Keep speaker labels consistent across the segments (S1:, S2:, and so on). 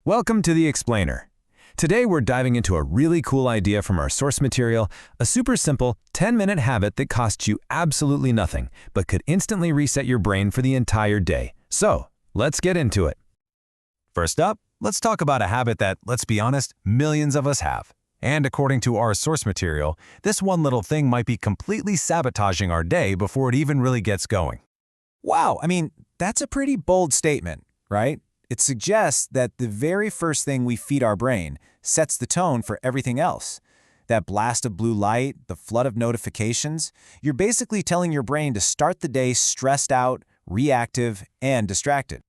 S1: Welcome to The Explainer. Today we're diving into a really cool idea from our source material, a super simple 10-minute habit that costs you absolutely nothing, but could instantly reset your brain for the entire day. So, let's get into it. First up, let's talk about a habit that, let's be honest, millions of us have. And according to our source material, this one little thing might be completely sabotaging our day before it even really gets going.
S2: Wow, that's a pretty bold statement, right? It suggests that the very first thing we feed our brain sets the tone for everything else. That blast of blue light, the flood of notifications, you're basically telling your brain to start the day stressed out, reactive, and distracted.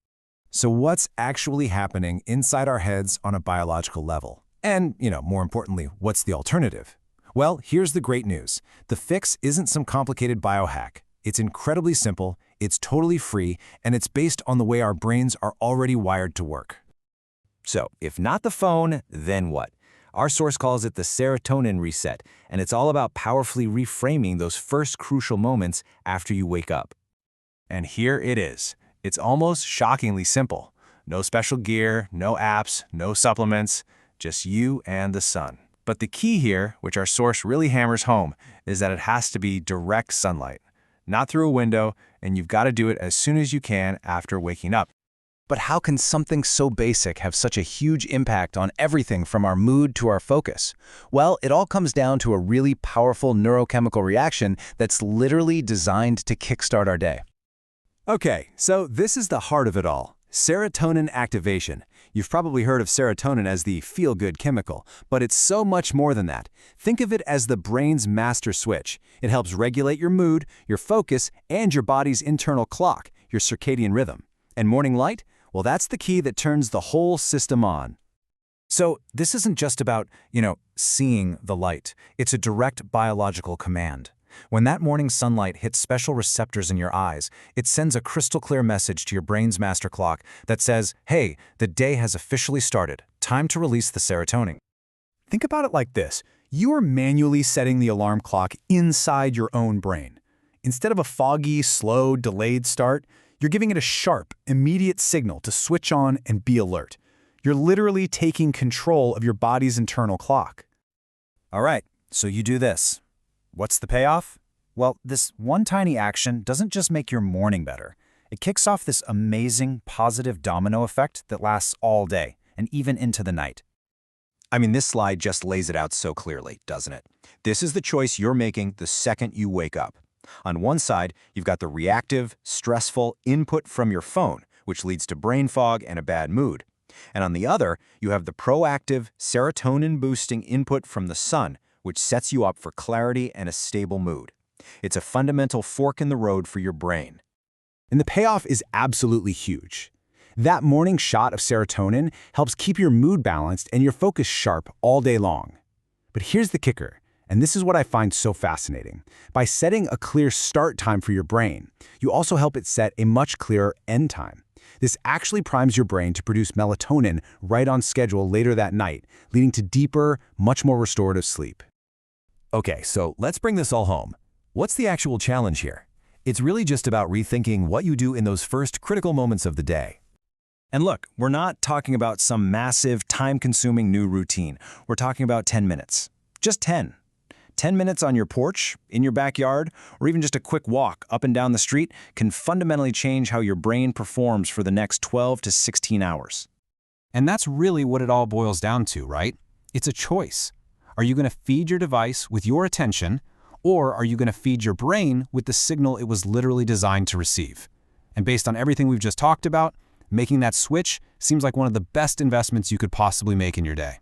S3: So what's actually happening inside our heads on a biological level? And, more importantly, what's the alternative? Well, here's the great news. The fix isn't some complicated biohack. It's incredibly simple, it's totally free, and it's based on the way our brains are already wired to work.
S4: So, if not the phone, then what? Our source calls it the Serotonin Reset, and it's all about powerfully reframing those first crucial moments after you wake up.
S3: And here it is. It's almost shockingly simple. No special gear, no apps, no supplements, just you and the sun. But the key here, which our source really hammers home, is that it has to be direct sunlight. Not through a window, and you've got to do it as soon as you can after waking up.
S2: But how can something so basic have such a huge impact on everything from our mood to our focus? Well, it all comes down to a really powerful neurochemical reaction that's literally designed to kickstart our day.
S3: Okay, so this is the heart of it all. Serotonin activation. You've probably heard of serotonin as the feel-good chemical, but it's so much more than that. Think of it as the brain's master switch. It helps regulate your mood, your focus, and your body's internal clock, your circadian rhythm. And morning light? Well, that's the key that turns the whole system on. So this isn't just about, seeing the light. It's a direct biological command. When that morning sunlight hits special receptors in your eyes, it sends a crystal-clear message to your brain's master clock that says, hey, the day has officially started. Time to release the serotonin.
S5: Think about it like this. You are manually setting the alarm clock inside your own brain. Instead of a foggy, slow, delayed start, you're giving it a sharp, immediate signal to switch on and be alert. You're literally taking control of your body's internal clock.
S2: All right, so you do this. What's the payoff? Well, this one tiny action doesn't just make your morning better. It kicks off this amazing, positive domino effect that lasts all day and even into the night.
S4: This slide just lays it out so clearly, doesn't it? This is the choice you're making the second you wake up. On one side, you've got the reactive, stressful input from your phone, which leads to brain fog and a bad mood. And on the other, you have the proactive, serotonin-boosting input from the sun, which sets you up for clarity and a stable mood. It's a fundamental fork in the road for your brain.
S5: And the payoff is absolutely huge. That morning shot of serotonin helps keep your mood balanced and your focus sharp all day long. But here's the kicker, and this is what I find so fascinating. By setting a clear start time for your brain, you also help it set a much clearer end time. This actually primes your brain to produce melatonin right on schedule later that night, leading to deeper, much more restorative sleep.
S1: Okay, so let's bring this all home. What's the actual challenge here? It's really just about rethinking what you do in those first critical moments of the day.
S2: And look, we're not talking about some massive, time-consuming new routine. We're talking about 10 minutes. Just 10. 10 minutes on your porch, in your backyard, or even just a quick walk up and down the street can fundamentally change how your brain performs for the next 12 to 16 hours.
S6: And that's really what it all boils down to, right? It's a choice. Are you going to feed your device with your attention, or are you going to feed your brain with the signal it was literally designed to receive? And based on everything we've just talked about, making that switch seems like one of the best investments you could possibly make in your day.